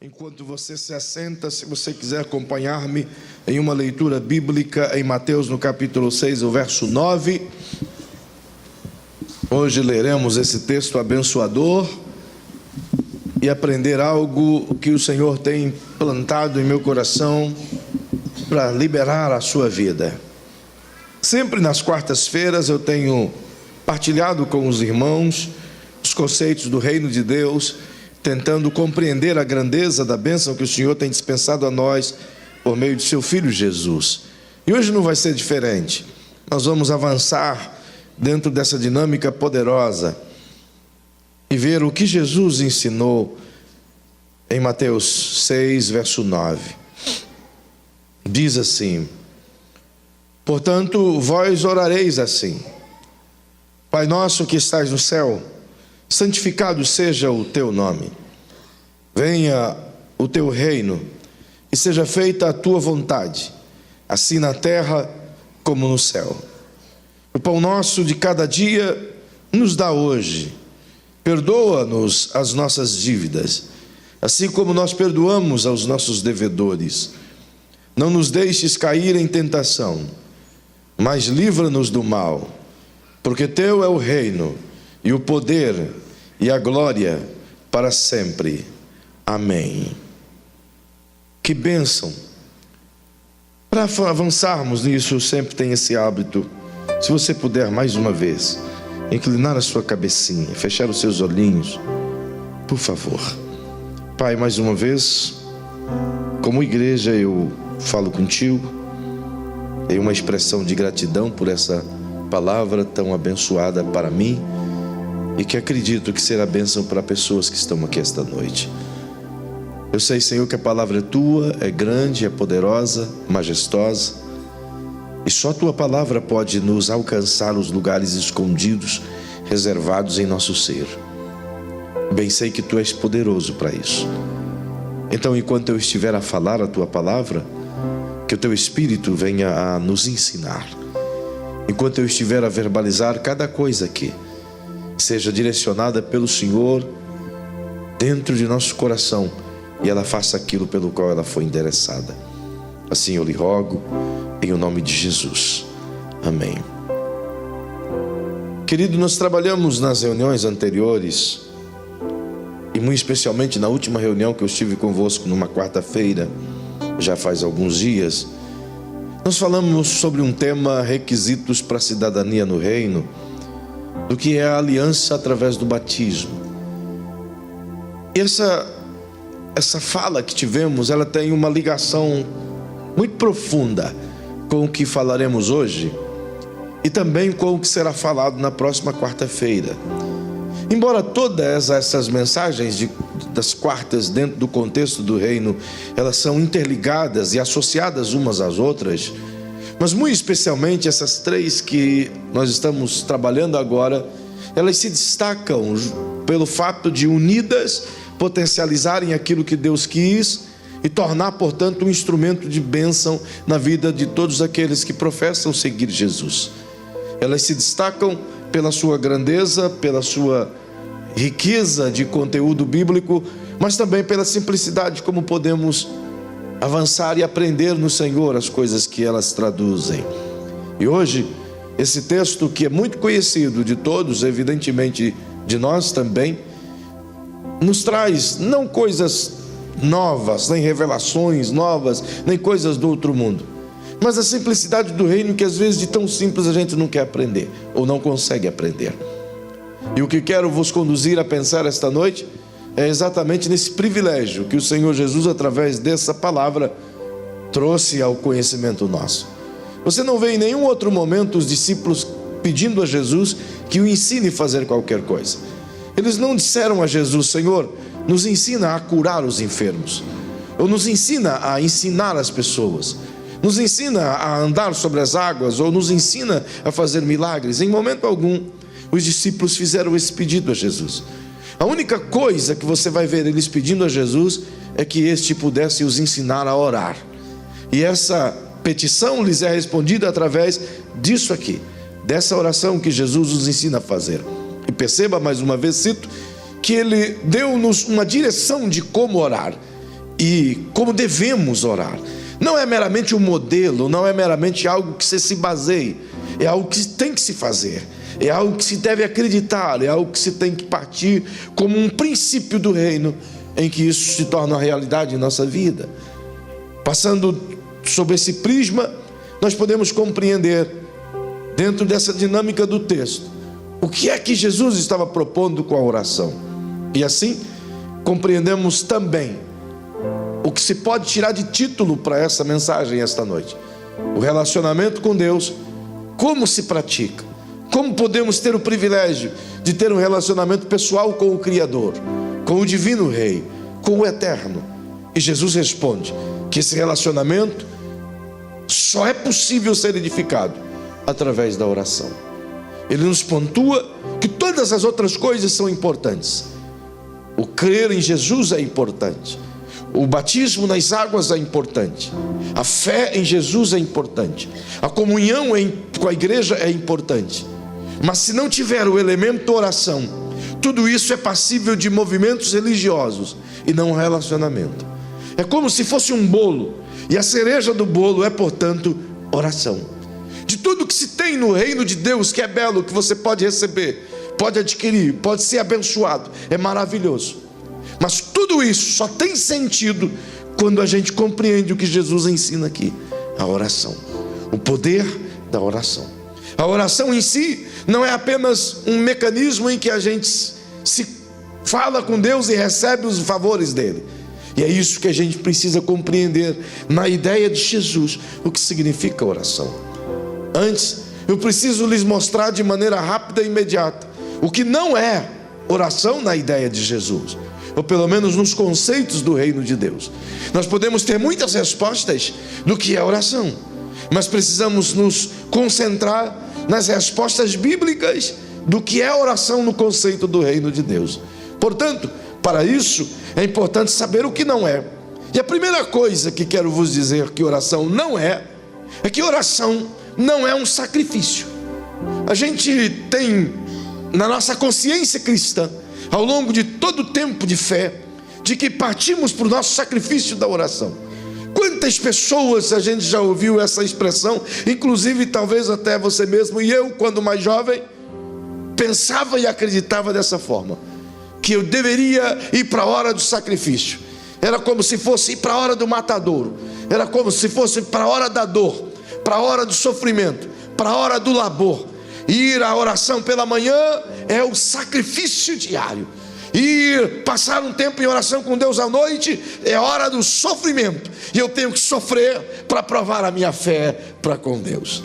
Enquanto você se assenta, se você quiser acompanhar-me em uma leitura bíblica em Mateus no capítulo 6, o verso 9. Hoje leremos esse texto abençoador e aprender algo que o Senhor tem plantado em meu coração para liberar a sua vida. Sempre nas quartas-feiras eu tenho partilhado com os irmãos os conceitos do reino de Deus, tentando compreender a grandeza da bênção que o Senhor tem dispensado a nós por meio de seu Filho Jesus. E hoje não vai ser diferente. Nós vamos avançar dentro dessa dinâmica poderosa e ver o que Jesus ensinou em Mateus 6, verso 9. Diz assim: portanto, vós orareis assim: Pai nosso que estás no céu, santificado seja o teu nome. Venha o teu reino e seja feita a tua vontade, assim na terra como no céu. O pão nosso de cada dia nos dá hoje. Perdoa-nos as nossas dívidas, assim como nós perdoamos aos nossos devedores. Não nos deixes cair em tentação, mas livra-nos do mal, porque teu é o reino e o poder e a glória para sempre. Amém. Que bênção. Para avançarmos nisso, eu sempre tenho esse hábito. Se você puder mais uma vez inclinar a sua cabecinha, fechar os seus olhinhos, por favor. Pai, mais uma vez, como igreja eu falo contigo em uma expressão de gratidão por essa palavra tão abençoada para mim e que acredito que será bênção para pessoas que estão aqui esta noite. Eu sei, Senhor, que a palavra é tua, é grande, é poderosa, majestosa, e só a tua palavra pode nos alcançar os lugares escondidos, reservados em nosso ser. Bem sei que tu és poderoso para isso. Então, enquanto eu estiver a falar a tua palavra, que o teu Espírito venha a nos ensinar. Enquanto eu estiver a verbalizar cada coisa aqui, seja direcionada pelo Senhor dentro de nosso coração e ela faça aquilo pelo qual ela foi endereçada. Assim eu lhe rogo, em o nome de Jesus. Amém. Querido, nós trabalhamos nas reuniões anteriores e muito especialmente na última reunião que eu estive convosco numa quarta-feira, já faz alguns dias. Nós falamos sobre um tema: requisitos para a cidadania no reino, do que é a aliança através do batismo. E essa fala que tivemos, ela tem uma ligação muito profunda com o que falaremos hoje e também com o que será falado na próxima quarta-feira. Embora todas essas mensagens das quartas dentro do contexto do reino, elas são interligadas e associadas umas às outras, mas muito especialmente essas três que nós estamos trabalhando agora, elas se destacam pelo fato de, unidas, potencializarem aquilo que Deus quis e tornar, portanto, um instrumento de bênção na vida de todos aqueles que professam seguir Jesus. Elas se destacam pela sua grandeza, pela sua riqueza de conteúdo bíblico, mas também pela simplicidade como podemos avançar e aprender no Senhor as coisas que elas traduzem. E hoje, esse texto que é muito conhecido de todos, evidentemente de nós também, nos traz não coisas novas, nem revelações novas, nem coisas do outro mundo, mas a simplicidade do reino que às vezes de tão simples a gente não quer aprender, ou não consegue aprender. E o que quero vos conduzir a pensar esta noite é exatamente nesse privilégio que o Senhor Jesus, através dessa palavra, trouxe ao conhecimento nosso. Você não vê em nenhum outro momento os discípulos pedindo a Jesus que o ensine a fazer qualquer coisa. Eles não disseram a Jesus: Senhor, nos ensina a curar os enfermos, ou nos ensina a ensinar as pessoas, nos ensina a andar sobre as águas, ou nos ensina a fazer milagres. Em momento algum os discípulos fizeram esse pedido a Jesus. A única coisa que você vai ver eles pedindo a Jesus é que este pudesse os ensinar a orar. E essa petição lhes é respondida através disso aqui, dessa oração que Jesus nos ensina a fazer. E perceba, mais uma vez cito, que ele deu-nos uma direção de como orar. e como devemos orar. Não é meramente um modelo, não é meramente algo que você se baseie, é algo que tem que se fazer, é algo que se deve acreditar, é algo que se tem que partir como um princípio do reino, em que isso se torna uma realidade em nossa vida. Passando sobre esse prisma, nós podemos compreender, dentro dessa dinâmica do texto, o que é que Jesus estava propondo com a oração. E assim, compreendemos também o que se pode tirar de título para essa mensagem esta noite: o relacionamento com Deus, como se pratica, como podemos ter o privilégio de ter um relacionamento pessoal com o Criador, com o Divino Rei, com o Eterno. E Jesus responde que esse relacionamento só é possível ser edificado através da oração. Ele nos pontua que todas as outras coisas são importantes. O crer em Jesus é importante, o batismo nas águas é importante, a fé em Jesus é importante, a comunhão com a igreja é importante. Mas se não tiver o elemento oração, tudo isso é passível de movimentos religiosos e não relacionamento. É como se fosse um bolo, e a cereja do bolo é, portanto, oração. De tudo que se tem no reino de Deus, que é belo, que você pode receber, pode adquirir, pode ser abençoado, é maravilhoso. Mas tudo isso só tem sentido quando a gente compreende o que Jesus ensina aqui: a oração, o poder da oração. A oração em si não é apenas um mecanismo em que a gente se fala com Deus e recebe os favores dele. E é isso que a gente precisa compreender na ideia de Jesus, o que significa oração. Antes, eu preciso lhes mostrar de maneira rápida e imediata o que não é oração na ideia de Jesus, ou pelo menos nos conceitos do reino de Deus. Nós podemos ter muitas respostas do que é oração, mas precisamos nos concentrar nas respostas bíblicas do que é oração no conceito do reino de Deus. Portanto, para isso é importante saber o que não é. E a primeira coisa que quero vos dizer que oração não é que oração não é um sacrifício. A gente tem na nossa consciência cristã, ao longo de todo o tempo de fé, de que partimos para o nosso sacrifício da oração. Quantas pessoas a gente já ouviu essa expressão, inclusive talvez até você mesmo e eu, quando mais jovem, pensava e acreditava dessa forma, que eu deveria ir para a hora do sacrifício. Era como se fosse ir para a hora do matadouro, era como se fosse para a hora da dor, para a hora do sofrimento, para a hora do labor. Ir à oração pela manhã é o sacrifício diário. Ir passar um tempo em oração com Deus à noite é hora do sofrimento, e eu tenho que sofrer para provar a minha fé para com Deus.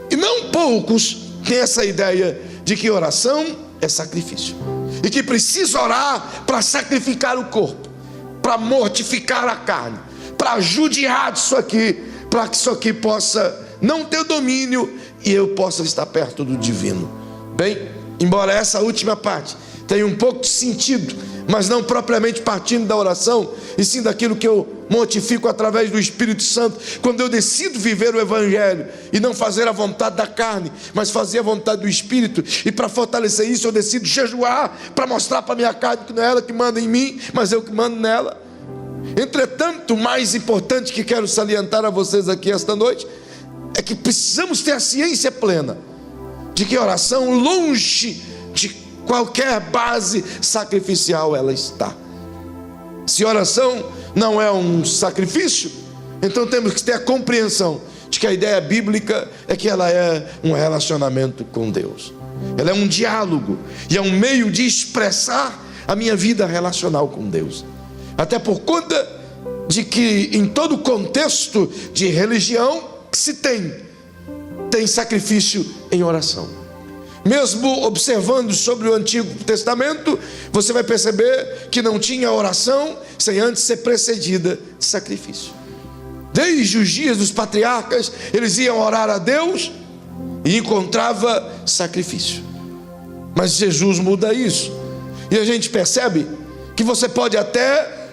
E não poucos têm essa ideia de que oração é sacrifício, e que precisa orar para sacrificar o corpo, para mortificar a carne, para judiar disso aqui, para que isso aqui possa não ter domínio e eu possa estar perto do divino. Bem, embora essa última parte tenha um pouco de sentido, mas não propriamente partindo da oração, e sim daquilo que eu mortifico através do Espírito Santo, quando eu decido viver o Evangelho e não fazer a vontade da carne, mas fazer a vontade do Espírito. E para fortalecer isso, eu decido jejuar, para mostrar para a minha carne que não é ela que manda em mim, mas eu que mando nela. Entretanto, o mais importante que quero salientar a vocês aqui esta noite é que precisamos ter a ciência plena de que a oração, longe de qualquer base sacrificial, ela está. Se oração não é um sacrifício, então temos que ter a compreensão de que a ideia bíblica é que ela é um relacionamento com Deus. Ela é um diálogo e é um meio de expressar a minha vida relacional com Deus. Até por conta de que em todo contexto de religião que se tem sacrifício em oração. Mesmo observando sobre o Antigo Testamento, você vai perceber que não tinha oração sem antes ser precedida de sacrifício. Desde os dias dos patriarcas, eles iam orar a Deus e encontrava sacrifício. Mas Jesus muda isso, e a gente percebe que você pode até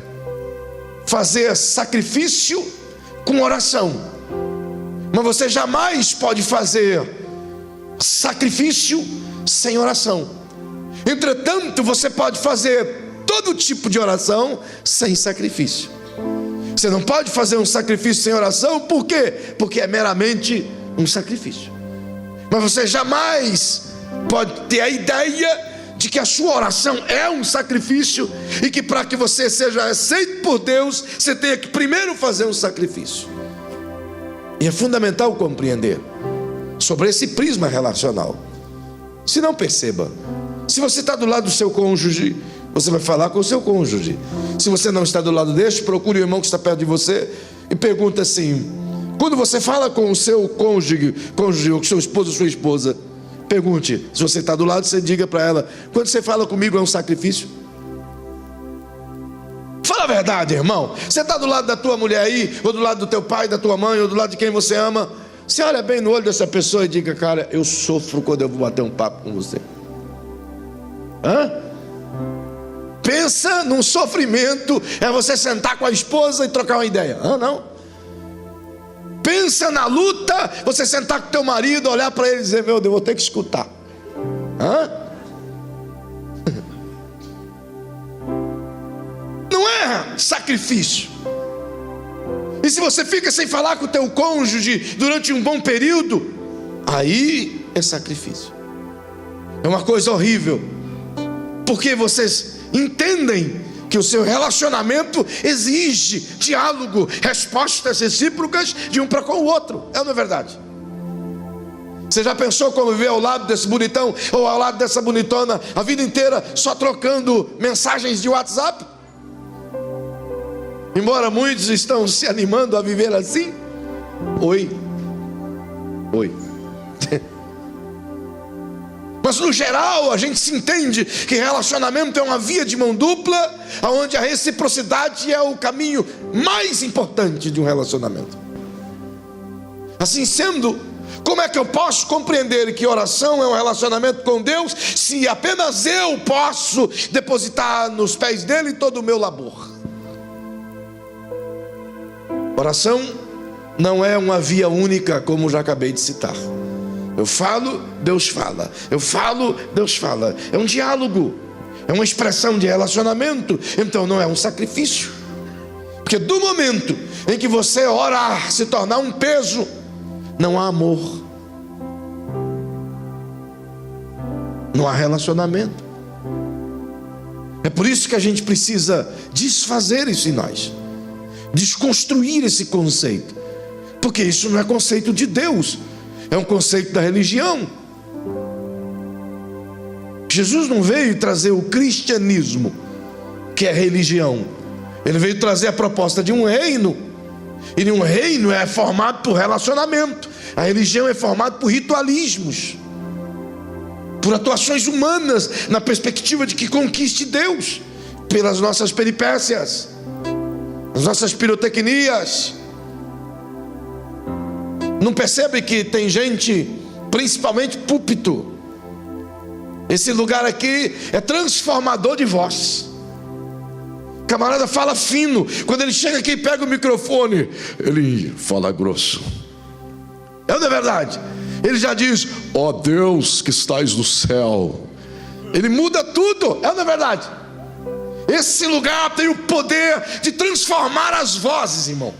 fazer sacrifício com oração, mas você jamais pode fazer sacrifício sem oração. Entretanto, você pode fazer todo tipo de oração sem sacrifício. Você não pode fazer um sacrifício sem oração. Por quê? Porque é meramente um sacrifício. Mas você jamais pode ter a ideia de que a sua oração é um sacrifício e que para que você seja aceito por Deus, você tenha que primeiro fazer um sacrifício. E é fundamental compreender sobre esse prisma relacional. Se não, perceba, se você está do lado do seu cônjuge, você vai falar com o seu cônjuge. Se você não está do lado deste, procure o irmão que está perto de você e pergunta assim: quando você fala com o seu cônjuge ou com seu esposo ou sua esposa, pergunte, se você está do lado, você diga para ela: quando você fala comigo é um sacrifício? Fala a verdade, irmão. Você está do lado da tua mulher aí, ou do lado do teu pai, da tua mãe, ou do lado de quem você ama. Você olha bem no olho dessa pessoa e diga: cara, eu sofro quando eu vou bater um papo com você. Pensa num sofrimento, é você sentar com a esposa e trocar uma ideia. Não. Pensa na luta, você sentar com teu marido, olhar para ele e dizer: meu Deus, vou ter que escutar. Não é sacrifício. E se você fica sem falar com o teu cônjuge durante um bom período, aí é sacrifício. É uma coisa horrível, porque vocês entendem que o seu relacionamento exige diálogo, respostas recíprocas de um para com o outro. É ou não é verdade? Você já pensou como viver ao lado desse bonitão ou ao lado dessa bonitona a vida inteira só trocando mensagens de WhatsApp? Embora muitos estão se animando a viver assim. Oi. Mas no geral a gente se entende que relacionamento é uma via de mão dupla, onde a reciprocidade é o caminho mais importante de um relacionamento. Assim sendo, como é que eu posso compreender que oração é um relacionamento com Deus, se apenas eu posso depositar nos pés dele todo o meu labor? Oração não é uma via única, como já acabei de citar. Eu falo, Deus fala. Eu falo, Deus fala. É um diálogo, é uma expressão de relacionamento. Então não é um sacrifício. Porque do momento em que você orar se tornar um peso, não há amor, não há relacionamento. É por isso que a gente precisa desfazer isso em nós, desconstruir esse conceito, porque isso não é conceito de Deus, é um conceito da religião. Jesus não veio trazer o cristianismo, que é religião. Ele veio trazer a proposta de um reino. E um reino é formado por relacionamento. A religião é formada por ritualismos, por atuações humanas, na perspectiva de que conquiste Deus, pelas nossas peripécias, as nossas pirotecnias. Não percebe que tem gente, principalmente púlpito, esse lugar aqui é transformador de voz. O camarada fala fino, quando ele chega aqui e pega o microfone, ele fala grosso. É ou não é verdade? Ele já diz: ó Deus que estás no céu. Ele muda tudo, é ou não é verdade? Esse lugar tem o poder de transformar as vozes, irmão.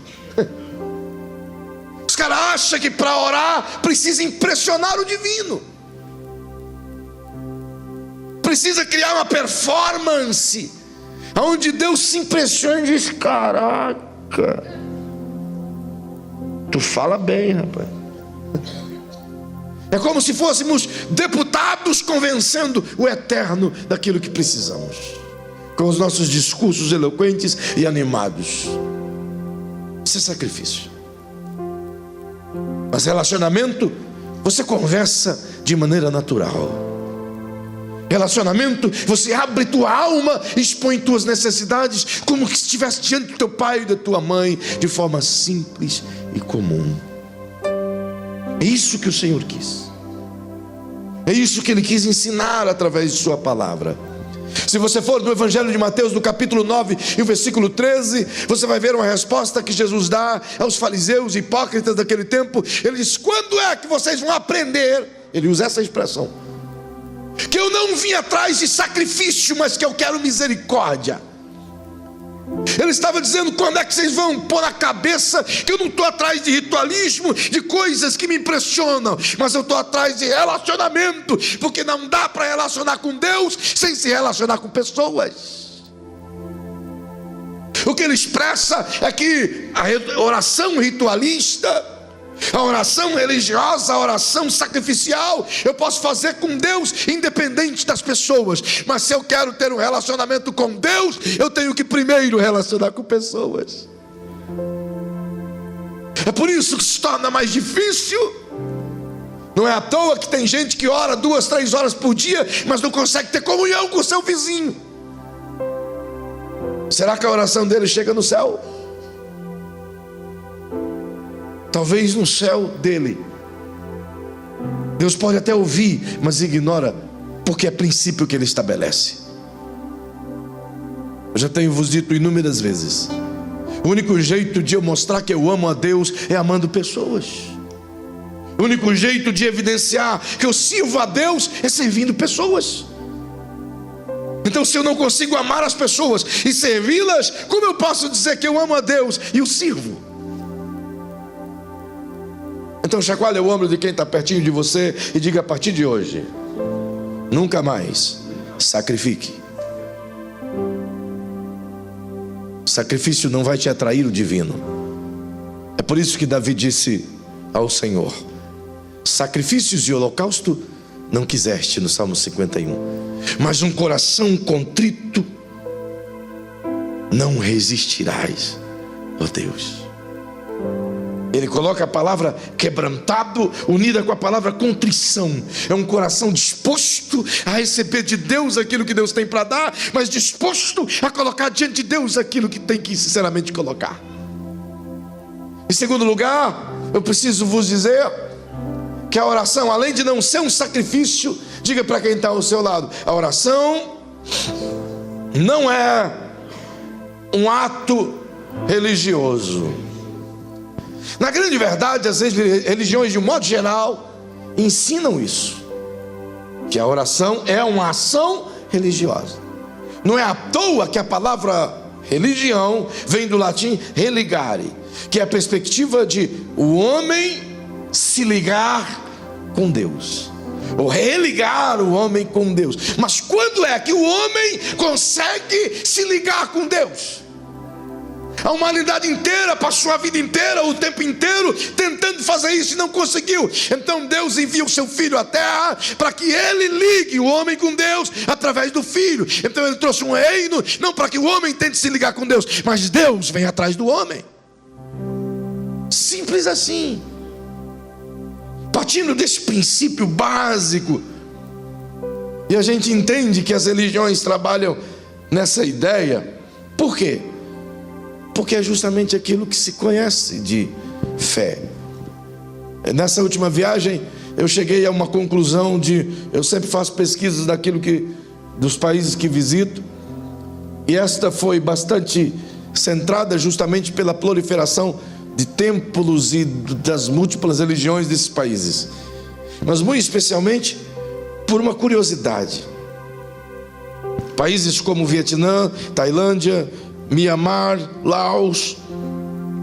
Os caras acham que para orar precisa impressionar o divino, precisa criar uma performance onde Deus se impressiona e diz: caraca, tu fala bem, rapaz. É como se fôssemos deputados convencendo o eterno daquilo que precisamos, com os nossos discursos eloquentes e animados. Isso é sacrifício. Mas relacionamento, você conversa de maneira natural. Relacionamento, você abre tua alma, expõe tuas necessidades, como que estivesse diante do teu pai e da tua mãe, de forma simples e comum. É isso que o Senhor quis. É isso que Ele quis ensinar através de sua palavra. Se você for no Evangelho de Mateus, no capítulo 9 e o versículo 13, você vai ver uma resposta que Jesus dá aos fariseus hipócritas daquele tempo. Ele diz: quando é que vocês vão aprender? Ele usa essa expressão: que eu não vim atrás de sacrifício, mas que eu quero misericórdia. Ele estava dizendo: quando é que vocês vão pôr a cabeça que eu não estou atrás de ritualismo, de coisas que me impressionam, mas eu estou atrás de relacionamento, porque não dá para relacionar com Deus sem se relacionar com pessoas. O que ele expressa é que a oração ritualista, a oração religiosa, a oração sacrificial, eu posso fazer com Deus independente das pessoas, mas se eu quero ter um relacionamento com Deus, eu tenho que primeiro relacionar com pessoas. É por isso que se torna mais difícil. Não é à toa que tem gente que ora 2, 3 horas por dia, mas não consegue ter comunhão com o seu vizinho. Será que a oração dele chega no céu? Talvez no céu dele Deus pode até ouvir, mas ignora, porque é princípio que ele estabelece. Eu já tenho vos dito inúmeras vezes, o único jeito de eu mostrar que eu amo a Deus é amando pessoas. O único jeito de evidenciar que eu sirvo a Deus é servindo pessoas. Então, se eu não consigo amar as pessoas e servi-las, como eu posso dizer que eu amo a Deus e o sirvo? Então chacoalhe o ombro de quem está pertinho de você e diga: a partir de hoje, nunca mais sacrifique. Sacrifício não vai te atrair o divino. É por isso que Davi disse ao Senhor: sacrifícios e holocausto não quiseste, no Salmo 51, mas um coração contrito não resistirás, ó Deus. Ele coloca a palavra quebrantado unida com a palavra contrição. É um coração disposto a receber de Deus aquilo que Deus tem para dar, mas disposto a colocar diante de Deus aquilo que tem que sinceramente colocar. Em segundo lugar, eu preciso vos dizer que a oração, além de não ser um sacrifício, diga para quem está ao seu lado: a oração não é um ato religioso. Na grande verdade, as religiões de um modo geral ensinam isso, que a oração é uma ação religiosa. Não é à toa que a palavra religião vem do latim religare, que é a perspectiva de o homem se ligar com Deus, ou religar o homem com Deus. Mas quando é que o homem consegue se ligar com Deus? A humanidade inteira passou a vida inteira, o tempo inteiro, tentando fazer isso e não conseguiu. Então Deus envia o seu Filho à terra para que ele ligue o homem com Deus através do Filho. Então ele trouxe um reino, não para que o homem tente se ligar com Deus, mas Deus vem atrás do homem. Simples assim. Partindo desse princípio básico, e a gente entende que as religiões trabalham nessa ideia. Por quê? Porque é justamente aquilo que se conhece de fé. Nessa última viagem eu cheguei a uma conclusão eu sempre faço pesquisas dos países que visito, e esta foi bastante centrada justamente pela proliferação de templos e das múltiplas religiões desses países, mas muito especialmente por uma curiosidade. Países como Vietnã, Tailândia, Mianmar, Laos,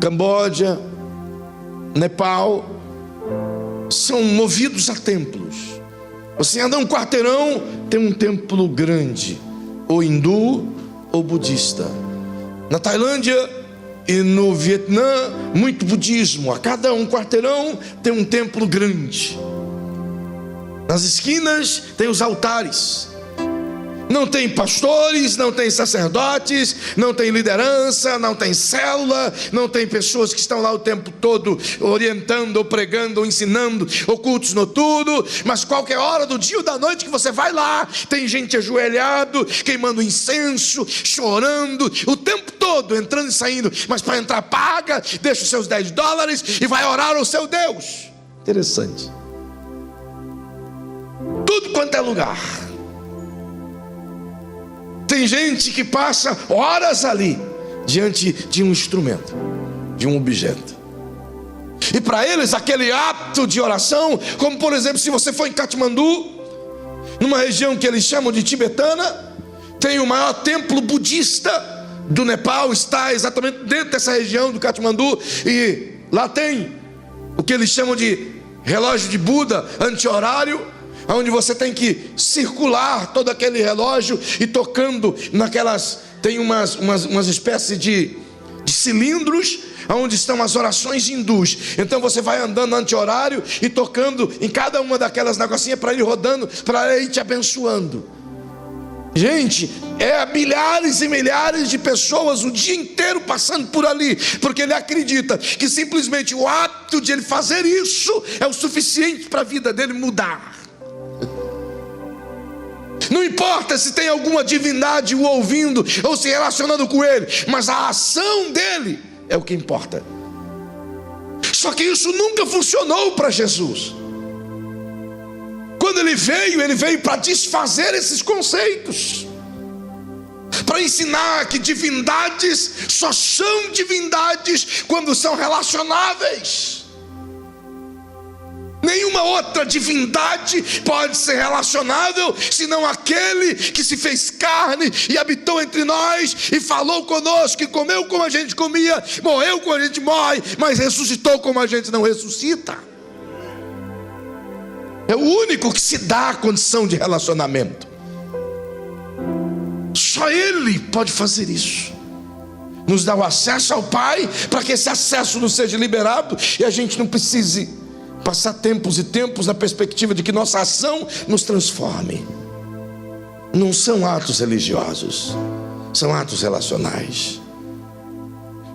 Camboja, Nepal, são movidos a templos. Você anda um quarteirão, tem um templo grande, ou hindu ou budista. Na Tailândia e no Vietnã, muito budismo. A cada um quarteirão tem um templo grande. Nas esquinas tem os altares. Não tem pastores, não tem sacerdotes, não tem liderança, não tem célula, não tem pessoas que estão lá o tempo todo orientando, ou pregando, ou ensinando, ou cultos noturnos. Mas qualquer hora do dia ou da noite que você vai lá, tem gente ajoelhado, queimando incenso, chorando, o tempo todo, entrando e saindo. Mas para entrar paga, deixa os seus $10 e vai orar ao seu Deus. Interessante. Tudo quanto é lugar. Tem gente que passa horas ali, diante de um instrumento, de um objeto. E para eles aquele ato de oração, como por exemplo, se você for em Katmandu, numa região que eles chamam de tibetana, tem o maior templo budista do Nepal está exatamente dentro dessa região do Katmandu, e lá tem o que eles chamam de relógio de Buda anti-horário, onde você tem que circular todo aquele relógio e tocando naquelas, tem umas espécies de cilindros onde estão as orações hindus. Então você vai andando anti-horário e tocando em cada uma daquelas negocinhas para ir rodando, para ir te abençoando. Gente, milhares e milhares de pessoas o dia inteiro passando por ali, porque ele acredita que simplesmente o ato de ele fazer isso é o suficiente para a vida dele mudar. Não importa se tem alguma divindade o ouvindo ou se relacionando com ele, mas a ação dele é o que importa. Só que isso nunca funcionou para Jesus. Quando ele veio para desfazer esses conceitos, para ensinar que divindades só são divindades quando são relacionáveis. Nenhuma outra divindade pode ser relacionável senão aquele que se fez carne e habitou entre nós e falou conosco, e comeu como a gente comia, morreu como a gente morre, mas ressuscitou como a gente não ressuscita. É o único que se dá a condição de relacionamento. Só Ele pode fazer isso. Nos dá o acesso ao Pai, para que esse acesso não seja liberado e a gente não precise passar tempos e tempos na perspectiva de que nossa ação nos transforme. Não são atos religiosos, são atos relacionais.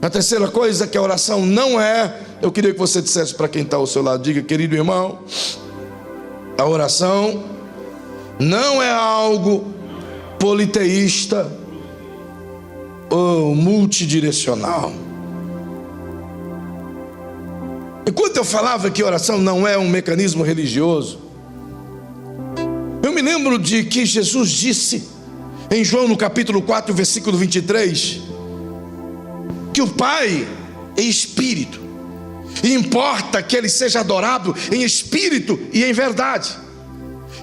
A terceira coisa que a oração não é, eu queria que você dissesse para quem está ao seu lado, diga: querido irmão, a oração não é algo politeísta ou multidirecional. Enquanto eu falava que oração não é um mecanismo religioso, eu me lembro de que Jesus disse em João no capítulo 4, versículo 23, que o Pai é Espírito, e importa que Ele seja adorado em espírito e em verdade.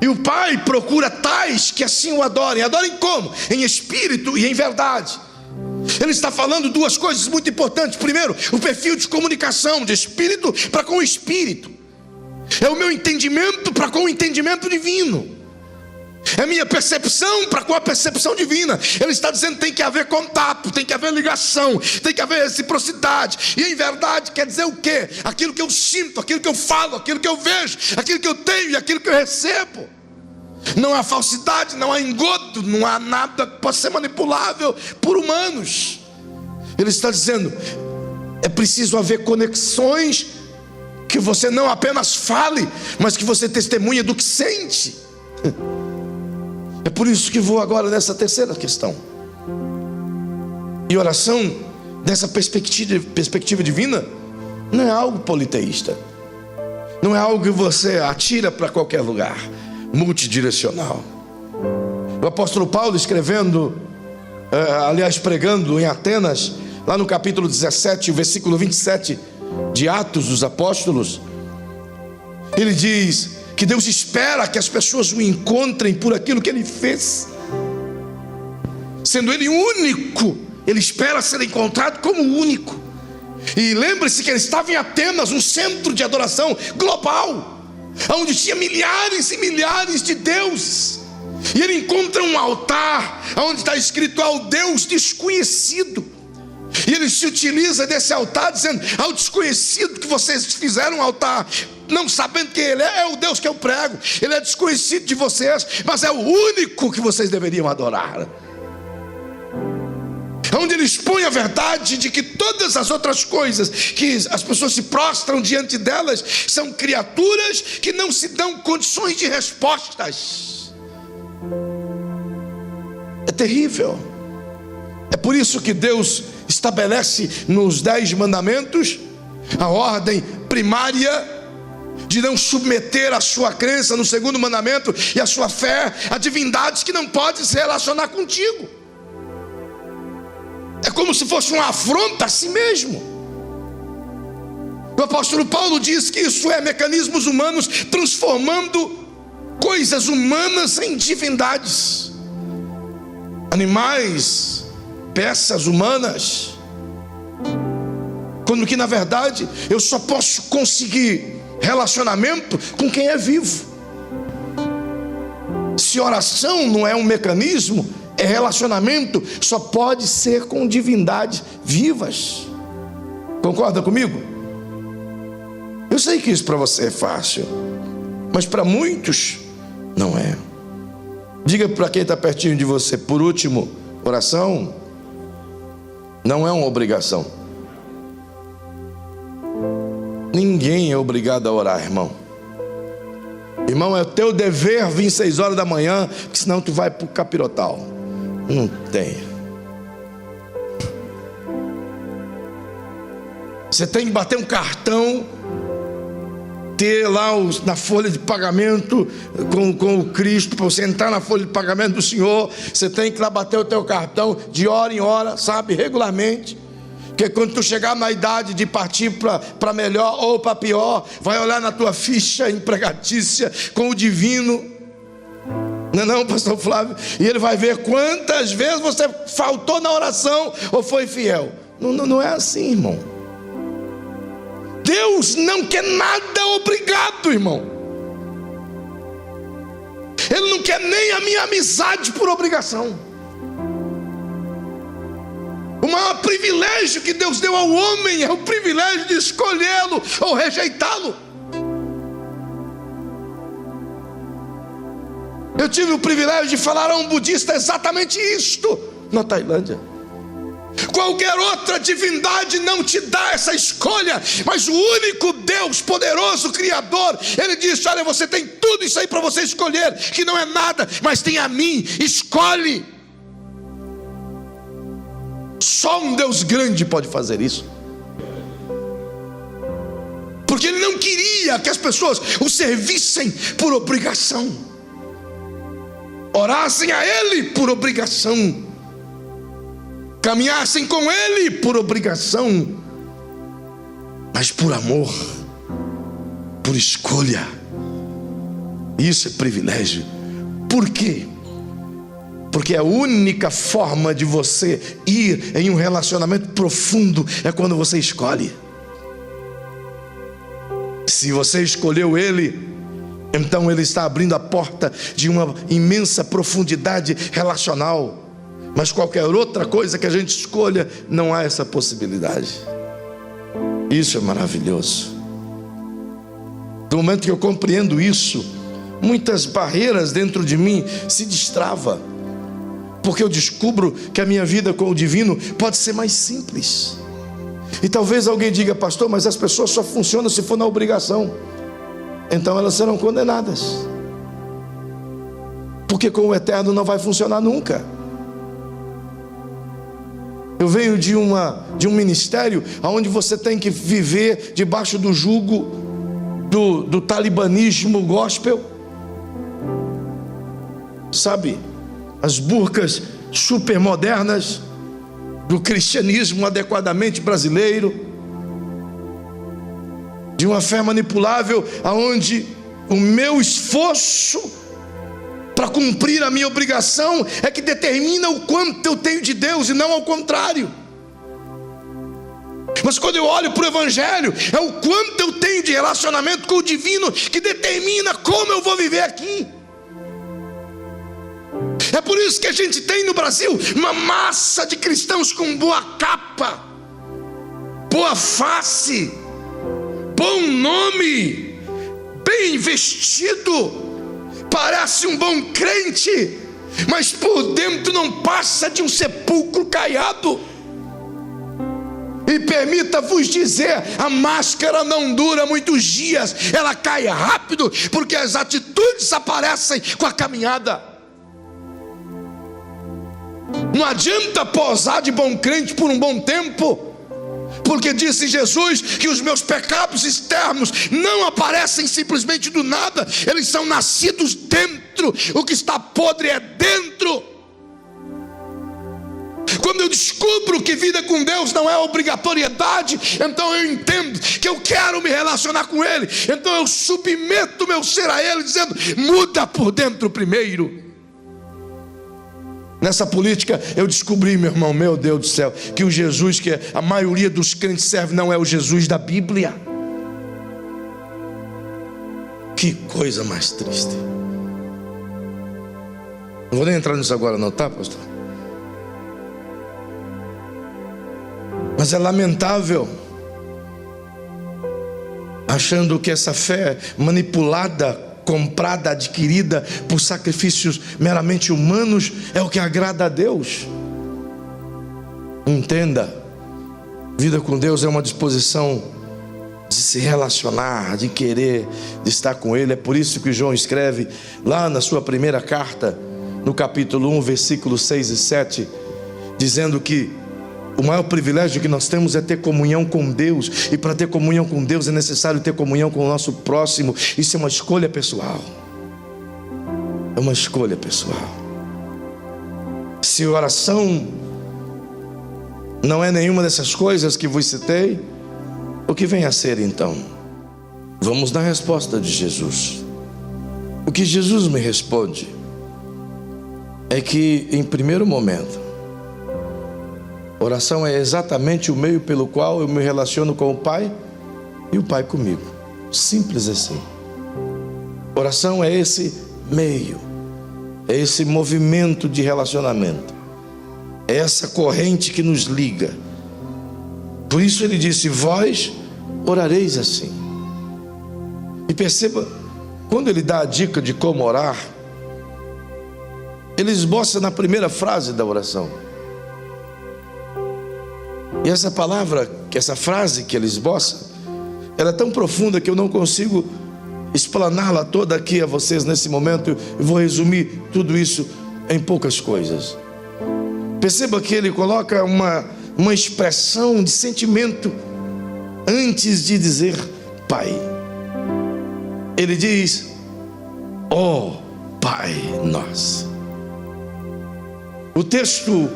E o Pai procura tais que assim o adorem. Adorem como? Em espírito e em verdade. Ele está falando duas coisas muito importantes. Primeiro, o perfil de comunicação de espírito para com o espírito. É o meu entendimento para com o entendimento divino. É a minha percepção para com a percepção divina. Ele está dizendo que tem que haver contato, tem que haver ligação, tem que haver reciprocidade. E em verdade quer dizer o quê? Aquilo que eu sinto, aquilo que eu falo, aquilo que eu vejo, aquilo que eu tenho e aquilo que eu recebo. Não há falsidade, não há engodo, não há nada que possa ser manipulável por humanos. Ele está dizendo, é preciso haver conexões, que você não apenas fale, mas que você testemunhe do que sente. É por isso que vou agora nessa terceira questão. E oração, dessa perspectiva divina, não é algo politeísta, não é algo que você atira para qualquer lugar, multidirecional. O apóstolo Paulo, escrevendo, pregando em Atenas, lá no capítulo 17, o versículo 27 de Atos dos Apóstolos, ele diz que Deus espera que as pessoas o encontrem por aquilo que Ele fez. Sendo Ele único, Ele espera ser encontrado como único. E lembre-se que Ele estava em Atenas, um centro de adoração global, onde tinha milhares e milhares de deuses. E Ele encontra um altar, onde está escrito ao Deus desconhecido. E Ele se utiliza desse altar, dizendo: ao desconhecido que vocês fizeram um altar, não sabendo quem Ele é o Deus que eu prego. Ele é desconhecido de vocês, mas é o único que vocês deveriam adorar. Onde Ele expõe a verdade de que todas as outras coisas que as pessoas se prostram diante delas são criaturas que não se dão condições de respostas. É terrível. É por isso que Deus estabelece nos 10 mandamentos a ordem primária de não submeter a sua crença no segundo mandamento e a sua fé a divindades que não podem se relacionar contigo. É como se fosse uma afronta a si mesmo. O apóstolo Paulo diz que isso é mecanismos humanos transformando coisas humanas em divindades. Animais peças humanas, quando que na verdade eu só posso conseguir relacionamento com quem é vivo. Se oração não é um mecanismo, é relacionamento, só pode ser com divindades vivas. Concorda comigo? Eu sei que isso para você é fácil, mas para muitos não é. Diga para quem está pertinho de você, por último, oração não é uma obrigação. Ninguém é obrigado a orar, irmão. Irmão, é o teu dever vir 6 horas da manhã, porque senão tu vai para o capirotal. Não tem. Você tem que bater um cartão, ter lá na folha de pagamento com o Cristo, para você entrar na folha de pagamento do Senhor. Você tem que lá bater o teu cartão de hora em hora, sabe, regularmente. Porque quando tu chegar na idade de partir para melhor ou para pior, vai olhar na tua ficha empregatícia com o divino, não, pastor Flávio, e ele vai ver quantas vezes você faltou na oração ou foi fiel. Não é assim, irmão. Deus não quer nada obrigado, irmão. Ele não quer nem a minha amizade por obrigação. O maior privilégio que Deus deu ao homem é o privilégio de escolhê-lo ou rejeitá-lo. Eu tive o privilégio de falar a um budista exatamente isto na Tailândia. Qualquer outra divindade não te dá essa escolha, mas o único Deus poderoso, Criador, Ele disse: olha, você tem tudo isso aí para você escolher, que não é nada, mas tem a mim, escolhe. Só um Deus grande pode fazer isso, porque Ele não queria que as pessoas o servissem por obrigação, orassem a Ele por obrigação, caminhassem com Ele por obrigação, mas por amor, por escolha. Isso é privilégio. Por quê? Porque a única forma de você ir em um relacionamento profundo é quando você escolhe. Se você escolheu Ele, então Ele está abrindo a porta de uma imensa profundidade relacional. Mas qualquer outra coisa que a gente escolha, não há essa possibilidade. Isso é maravilhoso. Do momento que eu compreendo isso, muitas barreiras dentro de mim se destravam, porque eu descubro que a minha vida com o divino pode ser mais simples. E talvez alguém diga: pastor, mas as pessoas só funcionam se for na obrigação. Então elas serão condenadas, porque com o eterno não vai funcionar nunca. Eu venho de um ministério onde você tem que viver debaixo do jugo do talibanismo gospel, sabe, as burcas super modernas do cristianismo adequadamente brasileiro, de uma fé manipulável, aonde o meu esforço para cumprir a minha obrigação é que determina o quanto eu tenho de Deus, e não ao contrário. Mas quando eu olho para o Evangelho, é o quanto eu tenho de relacionamento com o divino que determina como eu vou viver aqui. É por isso que a gente tem no Brasil uma massa de cristãos com boa capa, boa face, bom nome, bem vestido, parece um bom crente, mas por dentro não passa de um sepulcro caiado. E permita-vos dizer, a máscara não dura muitos dias, ela cai rápido, porque as atitudes aparecem com a caminhada. Não adianta posar de bom crente por um bom tempo, porque disse Jesus que os meus pecados externos não aparecem simplesmente do nada, eles são nascidos dentro. O que está podre é dentro. Quando eu descubro que vida com Deus não é obrigatoriedade, então eu entendo que eu quero me relacionar com Ele, então eu submeto meu ser a Ele, dizendo: muda por dentro primeiro. Nessa política eu descobri, meu irmão, meu Deus do céu, que o Jesus que a maioria dos crentes serve não é o Jesus da Bíblia. Que coisa mais triste. Não vou nem entrar nisso agora não, tá, pastor? Mas é lamentável, achando que essa fé manipulada, comprada, adquirida por sacrifícios meramente humanos é o que agrada a Deus. Entenda, vida com Deus é uma disposição de se relacionar, de querer, de estar com Ele. É por isso que João escreve lá na sua primeira carta, no capítulo 1, versículos 6 e 7, dizendo que o maior privilégio que nós temos é ter comunhão com Deus. E para ter comunhão com Deus é necessário ter comunhão com o nosso próximo. Isso é uma escolha pessoal. É uma escolha pessoal. Se oração não é nenhuma dessas coisas que vos citei, o que vem a ser então? Vamos na resposta de Jesus. O que Jesus me responde é que, em primeiro momento, oração é exatamente o meio pelo qual eu me relaciono com o Pai e o Pai comigo. Simples assim. Oração é esse meio, é esse movimento de relacionamento, é essa corrente que nos liga. Por isso ele disse: vós orareis assim. E perceba, quando ele dá a dica de como orar, ele esboça na primeira frase da oração. E essa palavra, essa frase que ele esboça, ela é tão profunda que eu não consigo explaná-la toda aqui a vocês nesse momento. Eu vou resumir tudo isso em poucas coisas. Perceba que ele coloca uma expressão de sentimento antes de dizer Pai. Ele diz: ó Pai nosso. O texto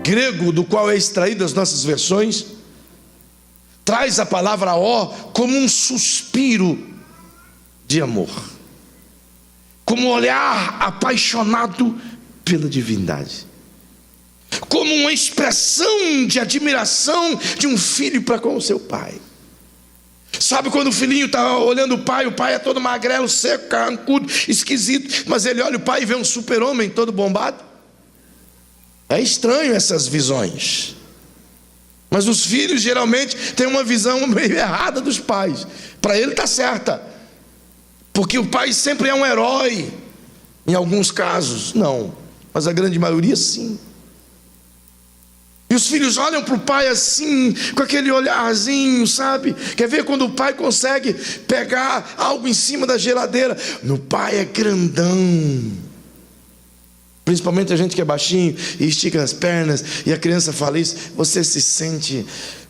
grego do qual é extraída as nossas versões traz a palavra ó como um suspiro de amor, como um olhar apaixonado pela divindade, como uma expressão de admiração de um filho para com o seu pai. Sabe quando o filhinho está olhando o pai é todo magrelo, seco, carrancudo, esquisito, mas ele olha o pai e vê um super-homem todo bombado? É estranho essas visões. Mas os filhos geralmente têm uma visão meio errada dos pais. Para ele está certa, porque o pai sempre é um herói. Em alguns casos não, mas a grande maioria sim. E os filhos olham para o pai assim, com aquele olharzinho, sabe? Quer ver quando o pai consegue pegar algo em cima da geladeira? Meu pai é grandão. Principalmente a gente que é baixinho e estica as pernas, e a criança fala isso, você se sente,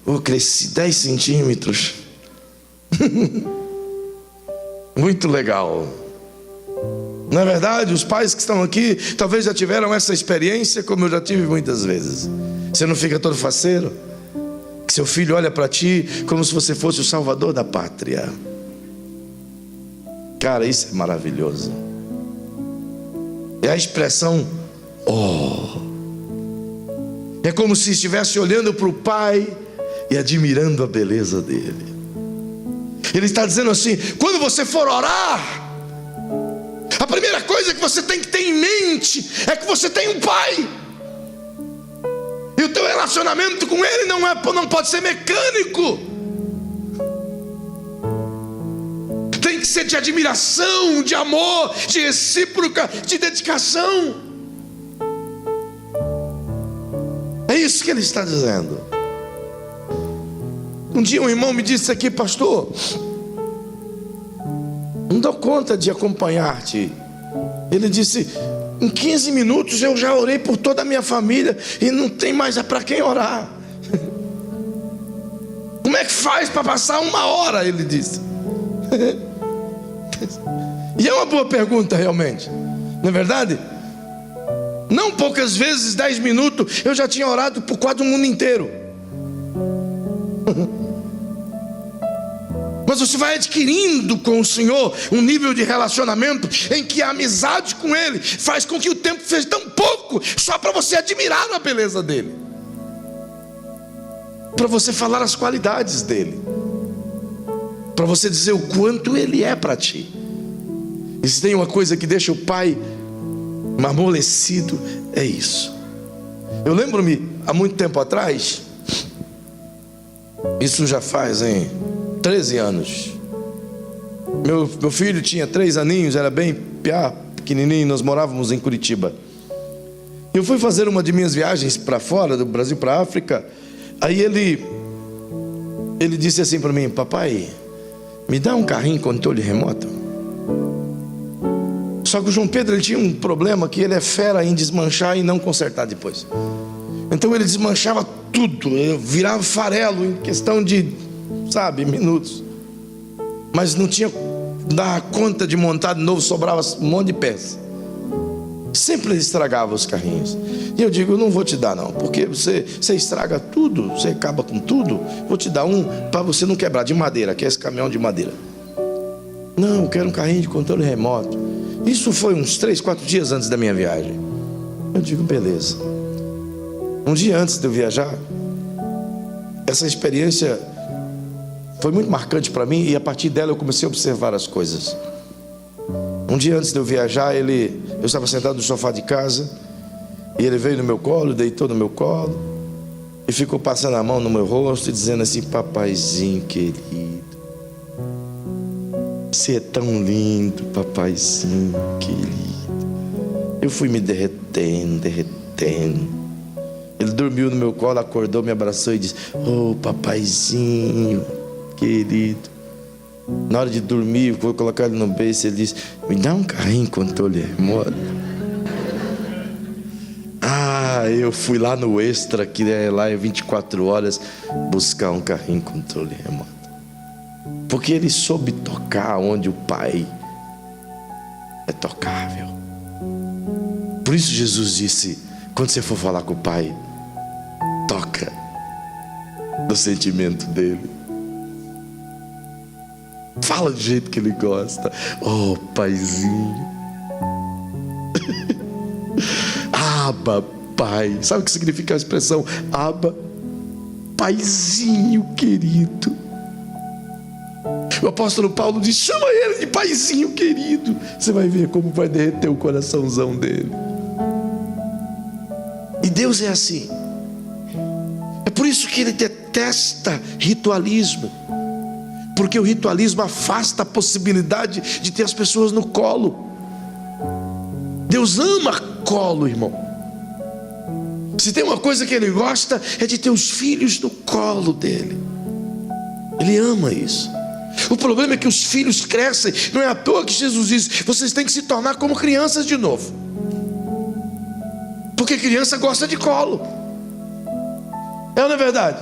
eu cresci 10 centímetros. Muito legal. Na verdade, os pais que estão aqui talvez já tiveram essa experiência, como eu já tive muitas vezes. Você não fica todo faceiro? Que seu filho olha para ti como se você fosse o salvador da pátria. Cara, isso é maravilhoso. É a expressão ó. É como se estivesse olhando para o pai e admirando a beleza dele. Ele está dizendo assim: quando você for orar, a primeira coisa que você tem que ter em mente é que você tem um pai. E o teu relacionamento com ele não pode ser mecânico. Tem que ser de admiração, de amor, de recíproca, de dedicação. É isso que ele está dizendo. Um dia um irmão me disse aqui: pastor, não dou conta de acompanhar-te. Ele disse: em 15 minutos eu já orei por toda a minha família e não tem mais para quem orar. Como é que faz para passar 1 hora? Ele disse. E é uma boa pergunta realmente, não é verdade? Não poucas vezes, 10 minutos, eu já tinha orado por quase o mundo inteiro. Mas você vai adquirindo com o Senhor um nível de relacionamento em que a amizade com Ele faz com que o tempo seja tão pouco, só para você admirar a beleza dEle, para você falar as qualidades dEle, para você dizer o quanto Ele é para ti. E se tem uma coisa que deixa o pai amolecido, é isso. Eu lembro-me, há muito tempo atrás, isso já faz 13 anos, meu filho tinha 3 aninhos, era bem pequenininho, nós morávamos em Curitiba. Eu fui fazer uma de minhas viagens para fora do Brasil, para a África. Aí ele disse assim para mim: papai, me dá um carrinho controle remoto. Só que o João Pedro, ele tinha um problema, que ele é fera em desmanchar e não consertar depois. Então ele desmanchava tudo, virava farelo em questão de, minutos. Mas não tinha, dava conta de montar de novo, sobrava um monte de peça. Sempre ele estragava os carrinhos. E eu digo: eu não vou te dar não, porque você estraga tudo, você acaba com tudo. Vou te dar um para você não quebrar, de madeira, que é esse caminhão de madeira. Não, eu quero um carrinho de controle remoto. Isso foi uns 3, 4 dias antes da minha viagem. Eu digo: beleza. Um dia antes de eu viajar, essa experiência foi muito marcante para mim, e a partir dela eu comecei a observar as coisas. Um dia antes de eu viajar, eu estava sentado no sofá de casa, e ele veio no meu colo, deitou no meu colo e ficou passando a mão no meu rosto e dizendo assim: papaizinho querido, você é tão lindo, papaizinho querido. Eu fui me derretendo. Ele dormiu no meu colo, acordou, me abraçou e disse: oh, papaizinho querido. Na hora de dormir, eu vou colocar ele no berço, ele disse: me dá um carrinho controle remoto. Eu fui lá no Extra, que lá é 24 horas, buscar um carrinho controle remoto. Porque ele soube tocar onde o pai é tocável. Por isso Jesus disse: quando você for falar com o pai, toca no sentimento dele. Fala do jeito que ele gosta. Oh, paizinho. Abba, pai. Sabe o que significa a expressão Abba? Paizinho querido. O apóstolo Paulo diz: chama ele de paizinho querido. Você vai ver como vai derreter o coraçãozão dele. E Deus é assim. É por isso que ele detesta ritualismo, porque o ritualismo afasta a possibilidade de ter as pessoas no colo. Deus ama colo, irmão. Se tem uma coisa que ele gosta, é de ter os filhos no colo dele. Ele ama isso. O problema é que os filhos crescem. Não é à toa que Jesus diz: vocês têm que se tornar como crianças de novo, porque criança gosta de colo. É ou não é verdade?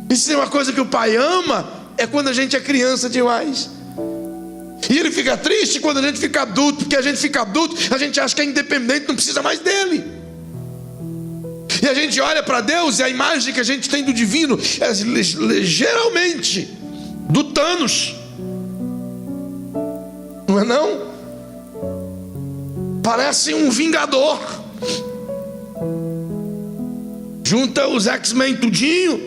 E se tem uma coisa que o pai ama, é quando a gente é criança demais. E ele fica triste quando a gente fica adulto, porque a gente fica adulto, a gente acha que é independente, não precisa mais dele. E a gente olha para Deus e a imagem que a gente tem do divino é geralmente do Thanos. Não é não? Parece um vingador. Junta os X-Men tudinho,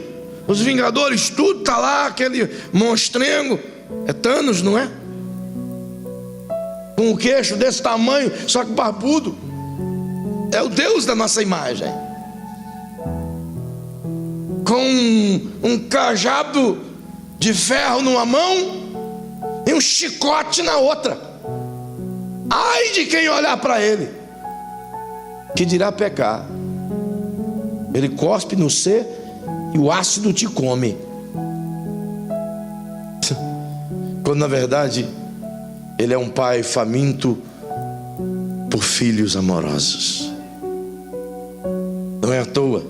os Vingadores tudo, tá lá aquele monstrengo. É Thanos, não é? Com o queixo desse tamanho, só que barbudo. É o Deus da nossa imagem, com um cajado de ferro numa mão e um chicote na outra. Ai de quem olhar para ele, que dirá pecar. Ele cospe no ser e o ácido te come. Quando na verdade ele é um pai faminto por filhos amorosos. Não é à toa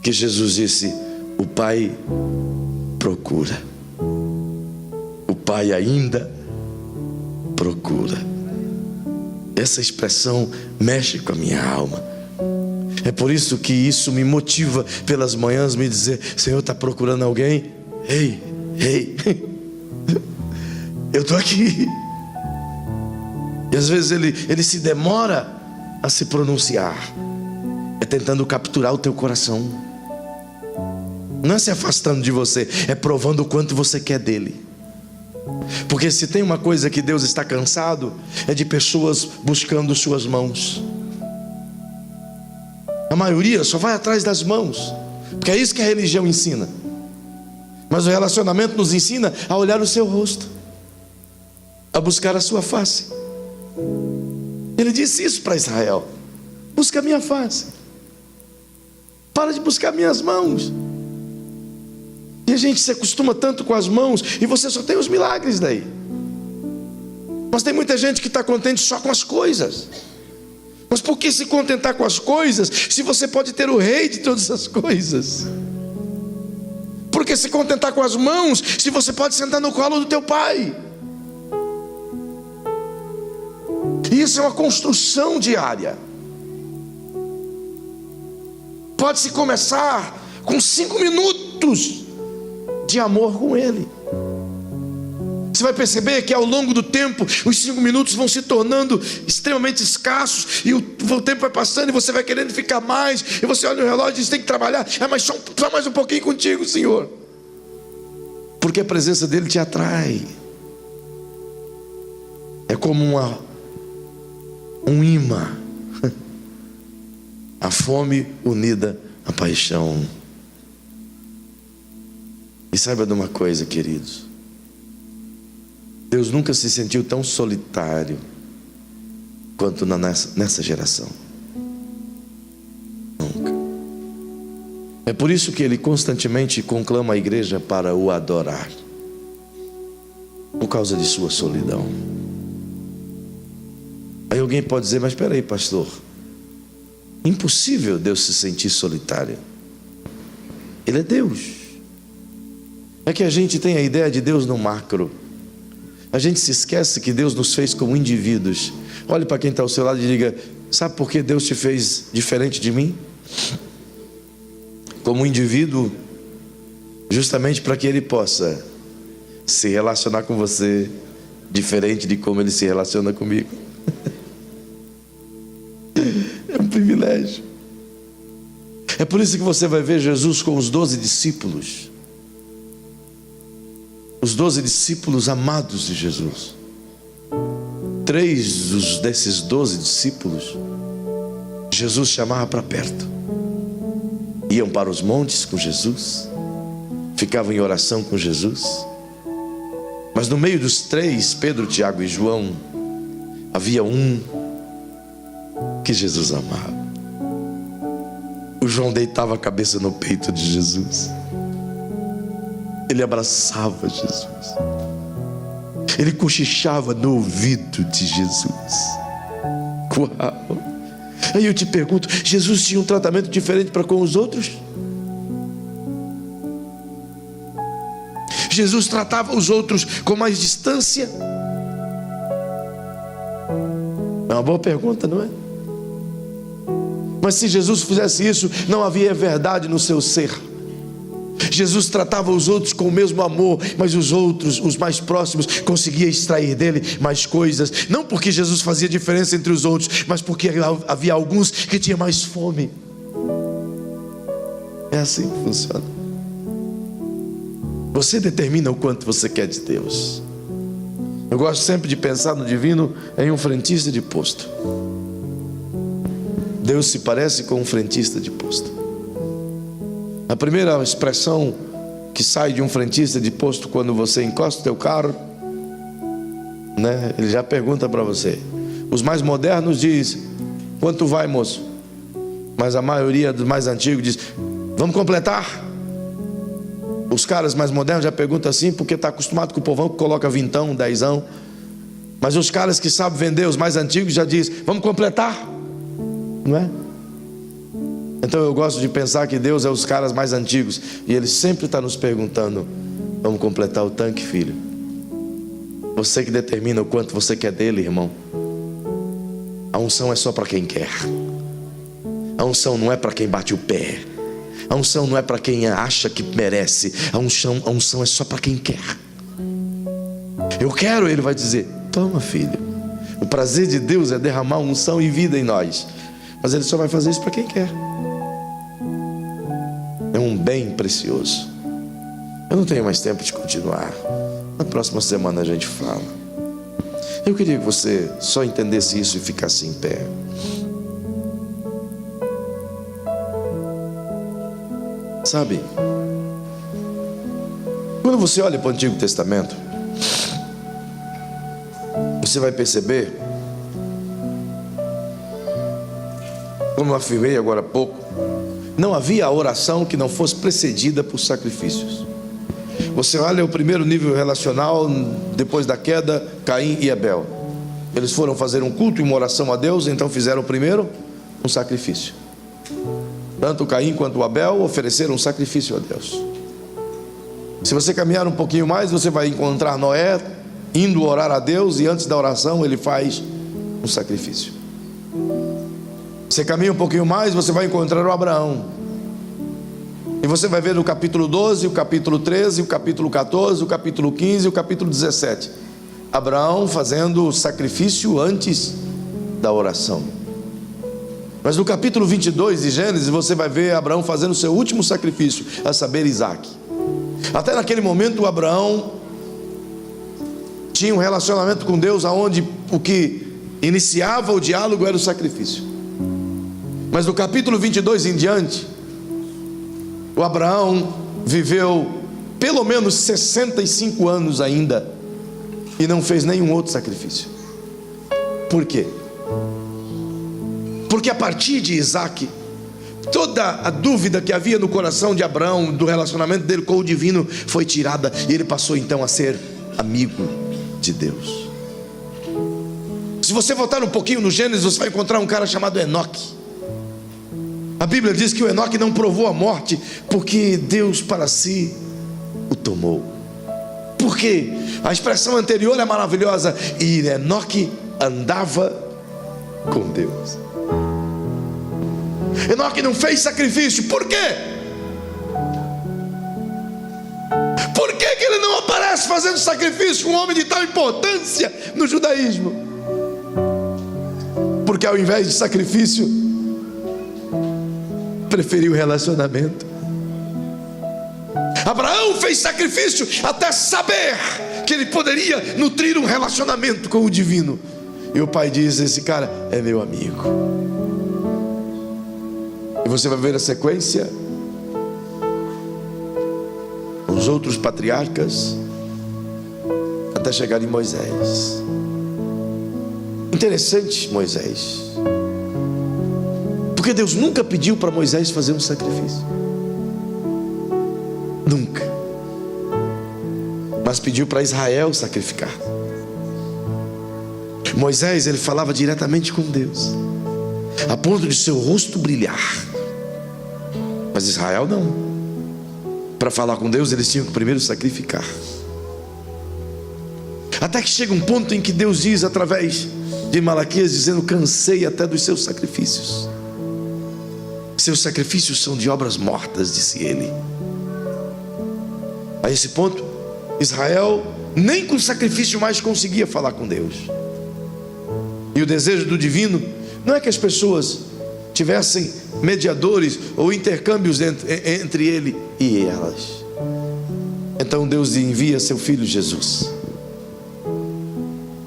que Jesus disse: o pai procura, o pai ainda procura. Essa expressão mexe com a minha alma. É por isso que isso me motiva pelas manhãs, me dizer: Senhor, está procurando alguém? Ei, Ei, eu estou aqui. E às vezes ele se demora a se pronunciar. É tentando capturar o teu coração. Não é se afastando de você, é provando o quanto você quer dele. Porque se tem uma coisa que Deus está cansado, é de pessoas buscando suas mãos. A maioria só vai atrás das mãos, porque é isso que a religião ensina. Mas o relacionamento nos ensina a olhar o seu rosto, a buscar a sua face. Ele disse isso para Israel: busca a minha face, para de buscar minhas mãos. E a gente se acostuma tanto com as mãos, e você só tem os milagres daí. Mas tem muita gente que está contente só com as coisas. Mas por que se contentar com as coisas, se você pode ter o rei de todas as coisas? Por que se contentar com as mãos, se você pode sentar no colo do teu pai? E isso é uma construção diária. Pode-se começar com 5 minutos de amor com ele. Você vai perceber que ao longo do tempo os 5 minutos vão se tornando extremamente escassos, e o tempo vai passando e você vai querendo ficar mais, e você olha no relógio e diz: tem que trabalhar, mas só mais um pouquinho contigo, Senhor, porque a presença dele te atrai. É como um imã, a fome unida à paixão. E saiba de uma coisa, queridos, Deus nunca se sentiu tão solitário quanto nessa geração. Nunca. É por isso que Ele constantemente conclama a igreja para o adorar, por causa de sua solidão. Aí alguém pode dizer: mas espera aí, pastor, impossível Deus se sentir solitário. Ele é Deus. É que a gente tem a ideia de Deus no macro. A gente se esquece que Deus nos fez como indivíduos. Olhe para quem está ao seu lado e diga: sabe por que Deus te fez diferente de mim? Como indivíduo, justamente para que Ele possa se relacionar com você diferente de como Ele se relaciona comigo. É um privilégio. É por isso que você vai ver Jesus com os 12 discípulos. Os 12 discípulos amados de Jesus. 3 desses 12 discípulos, Jesus chamava para perto. Iam para os montes com Jesus, ficavam em oração com Jesus. Mas no meio dos 3, Pedro, Tiago e João, havia um que Jesus amava. O João deitava a cabeça no peito de Jesus. Ele abraçava Jesus. Ele cochichava no ouvido de Jesus. Uau! Aí eu te pergunto: Jesus tinha um tratamento diferente para com os outros? Jesus tratava os outros com mais distância? É uma boa pergunta, não é? Mas se Jesus fizesse isso, não havia verdade no seu ser. Jesus tratava os outros com o mesmo amor, mas os outros, os mais próximos, conseguia extrair dele mais coisas. Não porque Jesus fazia diferença entre os outros, mas porque havia alguns que tinham mais fome. É assim que funciona. Você determina o quanto você quer de Deus. Eu gosto sempre de pensar no divino em um frentista de posto. Deus se parece com um frentista de posto. A primeira expressão que sai de um frentista de posto quando você encosta o teu carro, né? Ele já pergunta para você. Os mais modernos dizem: quanto vai, moço? Mas a maioria dos mais antigos diz: vamos completar? Os caras mais modernos já perguntam assim porque está acostumado com o povão que coloca vintão, dezão. Mas os caras que sabem vender, os mais antigos, já dizem: vamos completar? Não é? Então eu gosto de pensar que Deus é os caras mais antigos, e Ele sempre está nos perguntando: vamos completar o tanque, filho? Você que determina o quanto você quer dele, irmão. A unção é só para quem quer. A unção não é para quem bate o pé. A unção não é para quem acha que merece. A unção é só para quem quer. Eu quero, ele vai dizer: toma, filho. O prazer de Deus é derramar unção e vida em nós, mas ele só vai fazer isso para quem quer. É um bem precioso. Eu não tenho mais tempo de continuar. Na próxima semana a gente fala. Eu queria que você só entendesse isso e ficasse em pé. Sabe, quando você olha para o Antigo Testamento, você vai perceber, como eu afirmei agora há pouco, não havia oração que não fosse precedida por sacrifícios. Você olha o primeiro nível relacional, depois da queda, Caim e Abel. Eles foram fazer um culto e uma oração a Deus, então fizeram primeiro um sacrifício. Tanto Caim quanto Abel ofereceram um sacrifício a Deus. Se você caminhar um pouquinho mais, você vai encontrar Noé indo orar a Deus, e antes da oração ele faz um sacrifício. Você caminha um pouquinho mais, você vai encontrar o Abraão. E você vai ver no capítulo 12, o capítulo 13, o capítulo 14, o capítulo 15 e o capítulo 17. Abraão fazendo o sacrifício antes da oração. Mas no capítulo 22 de Gênesis, você vai ver Abraão fazendo o seu último sacrifício, a saber, Isaac. Até naquele momento, Abraão tinha um relacionamento com Deus, onde o que iniciava o diálogo era o sacrifício. Mas no capítulo 22 em diante, o Abraão viveu pelo menos 65 anos ainda e não fez nenhum outro sacrifício. Por quê? Porque a partir de Isaac, toda a dúvida que havia no coração de Abraão, do relacionamento dele com o divino, foi tirada, e ele passou então a ser amigo de Deus. Se você voltar um pouquinho no Gênesis, você vai encontrar um cara chamado Enoque. A Bíblia diz que o Enoque não provou a morte, porque Deus para si o tomou. Por quê? A expressão anterior é maravilhosa: e Enoque andava com Deus. Enoque não fez sacrifício. Por quê? Por que ele não aparece fazendo sacrifício, um homem de tal importância no judaísmo? Porque ao invés de sacrifício, preferiu relacionamento. Abraão fez sacrifício até saber que ele poderia nutrir um relacionamento com o divino. E o pai diz: esse cara é meu amigo. E você vai ver a sequência, os outros patriarcas, até chegar em Moisés. Interessante, Moisés, porque Deus nunca pediu para Moisés fazer um sacrifício, nunca, mas pediu para Israel sacrificar. Moisés, ele falava diretamente com Deus, a ponto de seu rosto brilhar. Mas Israel não. Para falar com Deus, eles tinham que primeiro sacrificar. Até que chega um ponto em que Deus diz, através de Malaquias, dizendo: cansei até dos seus sacrifícios. Seus sacrifícios são de obras mortas, disse ele. A esse ponto, Israel nem com sacrifício mais conseguia falar com Deus. E o desejo do divino não é que as pessoas tivessem mediadores ou intercâmbios entre ele e elas. Então Deus envia seu filho Jesus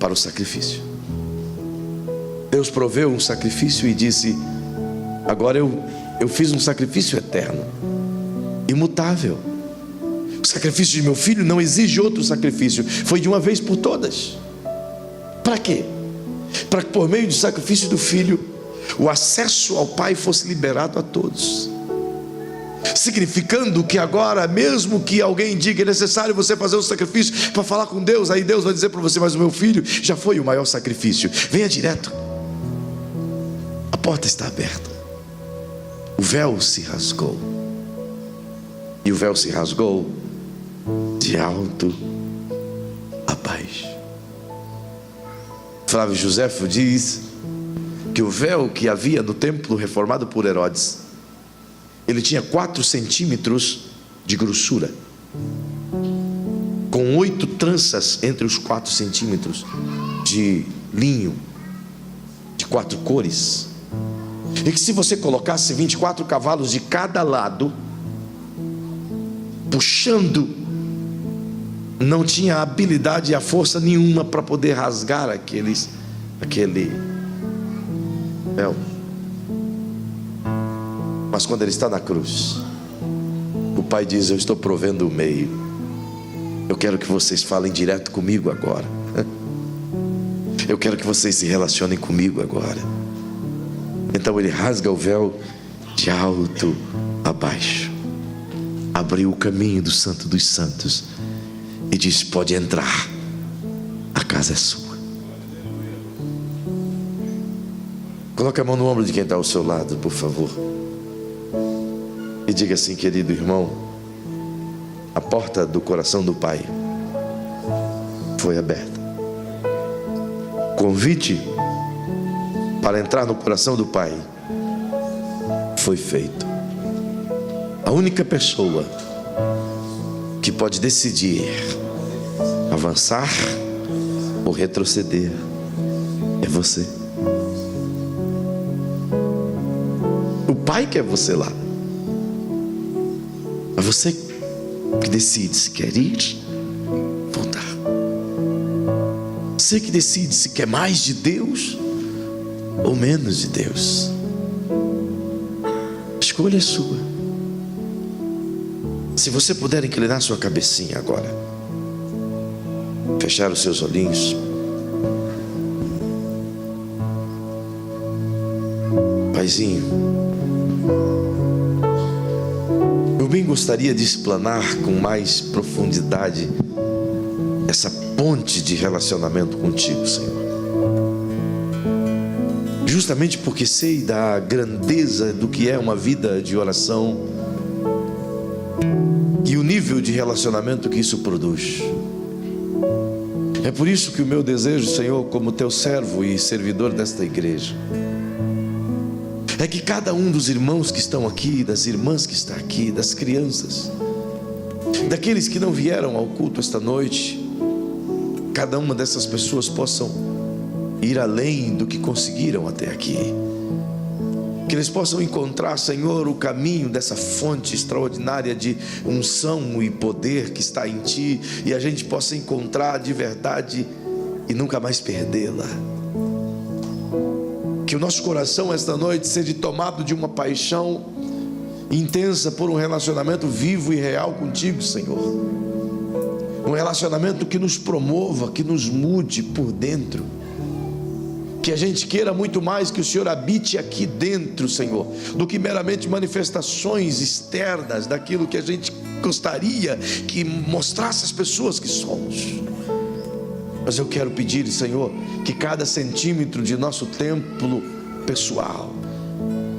para o sacrifício. Deus proveu um sacrifício e disse: agora eu fiz um sacrifício eterno, imutável. O sacrifício de meu filho não exige outro sacrifício, foi de uma vez por todas. Para quê? Para que por meio do sacrifício do filho, o acesso ao Pai fosse liberado a todos. Significando que agora, mesmo que alguém diga é necessário você fazer um sacrifício para falar com Deus, aí Deus vai dizer para você: mas o meu filho já foi o maior sacrifício, venha direto. A porta está aberta. O véu se rasgou. E o véu se rasgou de alto a baixo. Flávio Joséfo diz que o véu que havia no templo reformado por Herodes ele tinha 4 centímetros de grossura, com 8 tranças entre os 4 centímetros de linho, de 4 cores. E que se você colocasse 24 cavalos de cada lado, puxando, não tinha a habilidade e a força nenhuma para poder rasgar aquele véu. Mas quando ele está na cruz, o Pai diz: eu estou provendo o meio. Eu quero que vocês falem direto comigo agora. Eu quero que vocês se relacionem comigo agora. Então ele rasga o véu de alto a baixo, abriu o caminho do Santo dos Santos e diz: pode entrar, a casa é sua. Coloque a mão no ombro de quem está ao seu lado, por favor, e diga assim: querido irmão, a porta do coração do Pai foi aberta. Convite para entrar no coração do Pai foi feito. A única pessoa que pode decidir avançar ou retroceder é você. O Pai quer você lá, é você que decide se quer ir, voltar. Você que decide se quer mais de Deus ou menos de Deus. A escolha é sua. Se você puder inclinar sua cabecinha agora, fechar os seus olhinhos. Paizinho, eu bem gostaria de explanar com mais profundidade essa ponte de relacionamento contigo, Senhor. Justamente porque sei da grandeza do que é uma vida de oração e o nível de relacionamento que isso produz. É por isso que o meu desejo, Senhor, como teu servo e servidor desta igreja, é que cada um dos irmãos que estão aqui, das irmãs que estão aqui, das crianças, daqueles que não vieram ao culto esta noite, cada uma dessas pessoas possam ir além do que conseguiram até aqui. Que eles possam encontrar, Senhor, o caminho dessa fonte extraordinária de unção e poder que está em Ti, e a gente possa encontrar de verdade e nunca mais perdê-la. Que o nosso coração esta noite seja tomado de uma paixão intensa por um relacionamento vivo e real contigo, Senhor. Um relacionamento que nos promova, que nos mude por dentro. Que a gente queira muito mais que o Senhor habite aqui dentro, Senhor, do que meramente manifestações externas daquilo que a gente gostaria que mostrasse às pessoas que somos. Mas eu quero pedir, Senhor, que cada centímetro de nosso templo pessoal,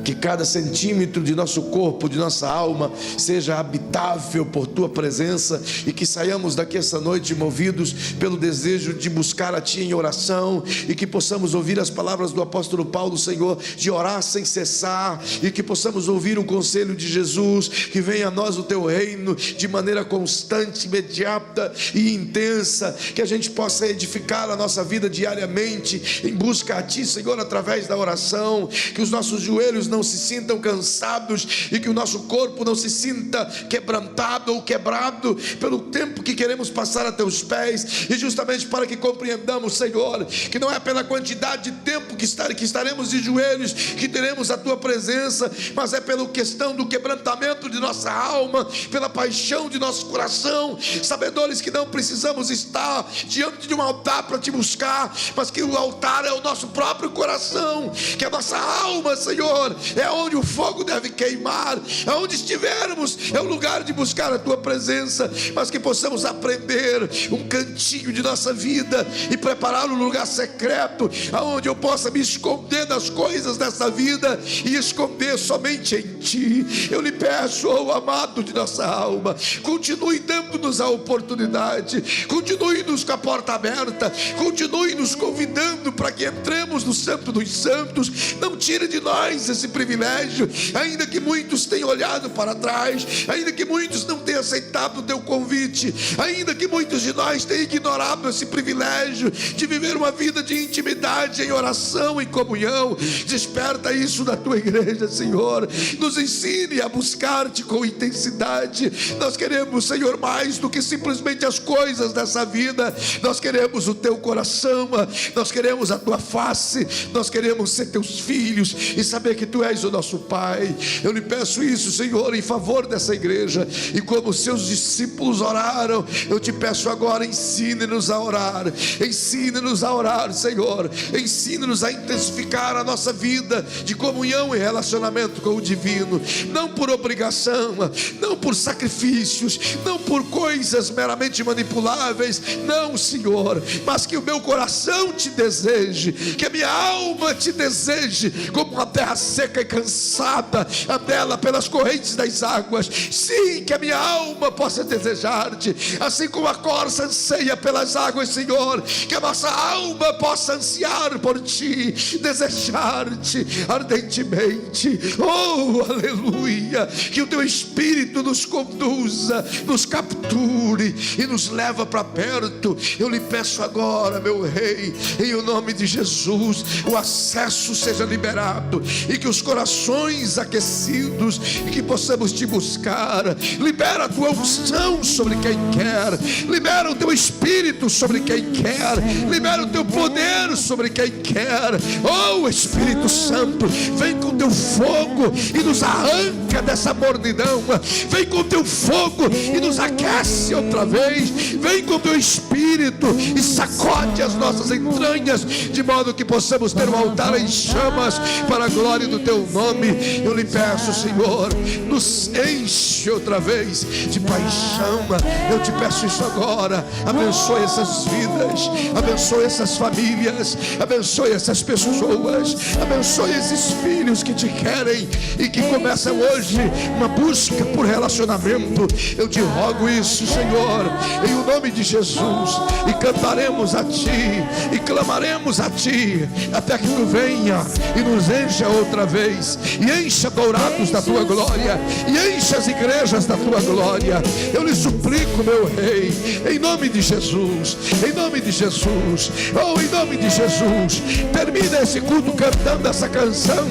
que cada centímetro de nosso corpo, de nossa alma, seja habitável por Tua presença, e que saiamos daqui essa noite movidos pelo desejo de buscar a Ti em oração, e que possamos ouvir as palavras do apóstolo Paulo, Senhor, de orar sem cessar, e que possamos ouvir o conselho de Jesus, que venha a nós o Teu reino de maneira constante, imediata e intensa, que a gente possa edificar a nossa vida diariamente em busca a Ti, Senhor, através da oração, que os nossos joelhos não se sintam cansados e que o nosso corpo não se sinta quebrantado ou quebrado pelo tempo que queremos passar a Teus pés, e justamente para que compreendamos, Senhor, que não é pela quantidade de tempo que estaremos de joelhos que teremos a Tua presença, mas é pela questão do quebrantamento de nossa alma, pela paixão de nosso coração, sabedores que não precisamos estar diante de um altar para Te buscar, mas que o altar é o nosso próprio coração, que a nossa alma, Senhor, é onde o fogo deve queimar, aonde estivermos é o lugar de buscar a Tua presença, mas que possamos aprender um cantinho de nossa vida e preparar um lugar secreto, aonde eu possa me esconder das coisas dessa vida e esconder somente em Ti. Eu lhe peço, oh amado de nossa alma, continue dando-nos a oportunidade, continue-nos com a porta aberta, continue nos convidando para que entremos no Santo dos Santos. Não tire de nós esse privilégio, ainda que muitos tenham olhado para trás, ainda que muitos não tenham aceitado o teu convite, ainda que muitos de nós tenham ignorado esse privilégio de viver uma vida de intimidade, em oração, em comunhão. Desperta isso na tua igreja, Senhor. Nos ensine a buscar-te com intensidade. Nós queremos, Senhor, mais do que simplesmente as coisas dessa vida. Nós queremos o teu coração, nós queremos a tua face, nós queremos ser teus filhos e saber que tu és o nosso Pai. Eu lhe peço isso, Senhor, em favor dessa igreja, e como seus discípulos oraram, eu te peço agora, ensine-nos a orar, ensine-nos a orar, Senhor, ensine-nos a intensificar a nossa vida de comunhão e relacionamento com o divino, não por obrigação, não por sacrifícios, não por coisas meramente manipuláveis, não, Senhor, mas que o meu coração te deseje, que a minha alma te deseje, como uma terra seca e cansada, anela pelas correntes das águas. Sim, que a minha alma possa desejar-te, assim como a corça anseia pelas águas, Senhor, que a nossa alma possa ansiar por ti, desejar-te ardentemente. Oh, aleluia, que o teu Espírito nos conduza, nos capture e nos leva para perto. Eu lhe peço agora, meu Rei, em o nome de Jesus, o acesso seja liberado, e que os corações aquecidos, e que possamos te buscar. Libera a tua unção sobre quem quer, libera o teu Espírito sobre quem quer, libera o teu poder sobre quem quer. Oh, Espírito Santo, vem com teu fogo e nos arranca dessa mornidão, vem com teu fogo e nos aquece outra vez, vem com teu Espírito e sacode as nossas entranhas, de modo que possamos ter um altar em chamas para a glória do teu nome. Eu lhe peço, Senhor, nos enche outra vez de paixão. Eu te peço isso agora. Abençoe essas vidas, abençoe essas famílias, abençoe essas pessoas, abençoe esses filhos que te querem e que começam hoje uma busca por relacionamento. Eu te rogo isso, Senhor, em o nome de Jesus, e cantaremos a ti e clamaremos a ti até que tu venha e nos encha outra vez, e encha dourados da tua glória, e encha as igrejas da tua glória. Eu lhe suplico, meu Rei, em nome de Jesus, em nome de Jesus, oh, em nome de Jesus. Termina esse culto cantando essa canção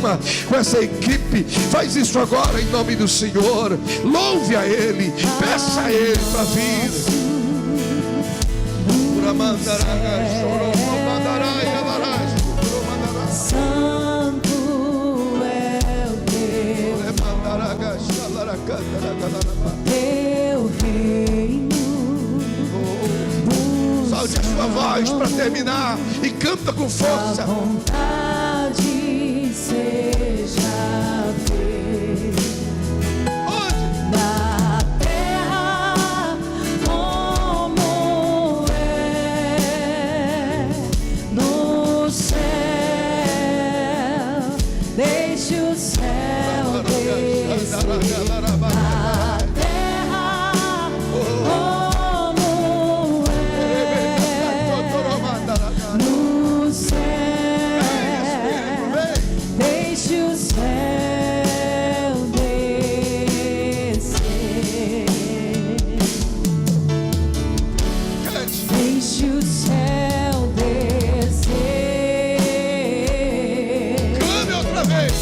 com essa equipe. Faz isso agora em nome do Senhor. Louve a Ele, peça a Ele para vir. Santo é o teu reino. Salte a sua voz para terminar e canta com força. A vontade seja feita na terra como é no céu. Deixe o céu descer na terra como é no céu. Deixe o céu descer. Deixe o céu descer. Clame outra vez.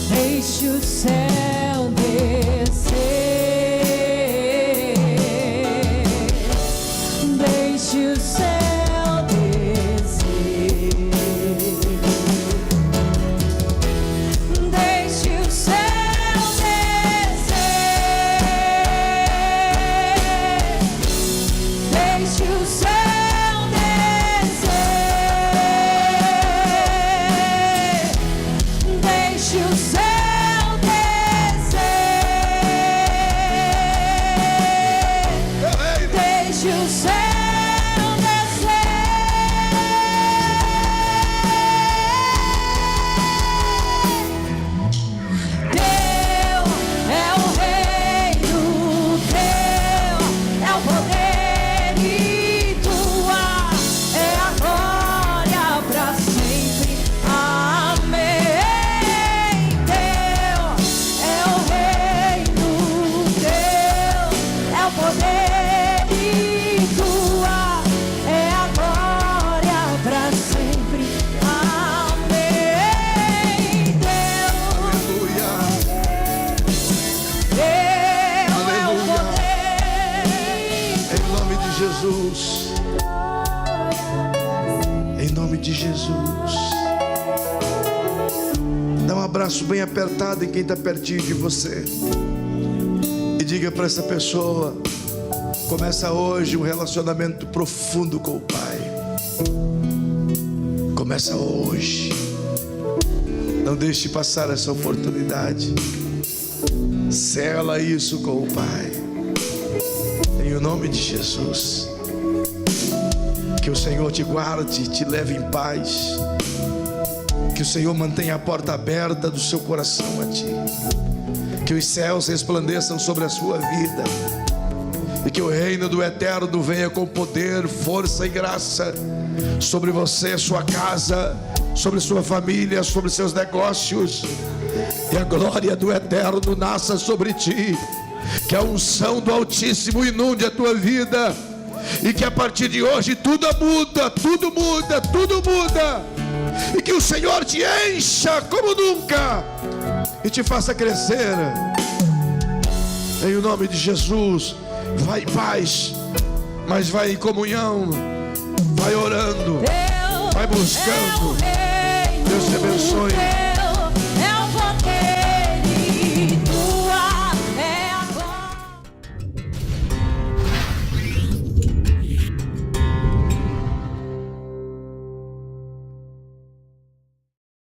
Deixe o céu descer. Deixe o céu descer. Deixe o céu descer. Deixe o céu descer. Deixe o céu descer. Deixe o céu descer. Teu é o reino, teu é o poder e tua é a glória para sempre. Amém. Teu poder e tua é a glória para sempre. Amém. Aleluia. Teu é o poder. Em nome de Jesus. Em nome de Jesus. Dá um abraço bem apertado em quem está pertinho de você. E diga para essa pessoa: começa hoje um relacionamento profundo com o Pai. Começa hoje. Não deixe passar essa oportunidade. Sela isso com o Pai. Em o nome de Jesus. Que o Senhor te guarde e te leve em paz. Que o Senhor mantenha a porta aberta do seu coração a ti. Que os céus resplandeçam sobre a sua vida. E que o reino do Eterno venha com poder, força e graça sobre você, sua casa, sobre sua família, sobre seus negócios. E a glória do Eterno nasça sobre ti. Que a unção do Altíssimo inunde a tua vida. E que a partir de hoje tudo muda, tudo muda, tudo muda. E que o Senhor te encha como nunca e te faça crescer. Em o nome de Jesus. Vai em paz, mas vai em comunhão. Vai orando, vai buscando. Deus te abençoe.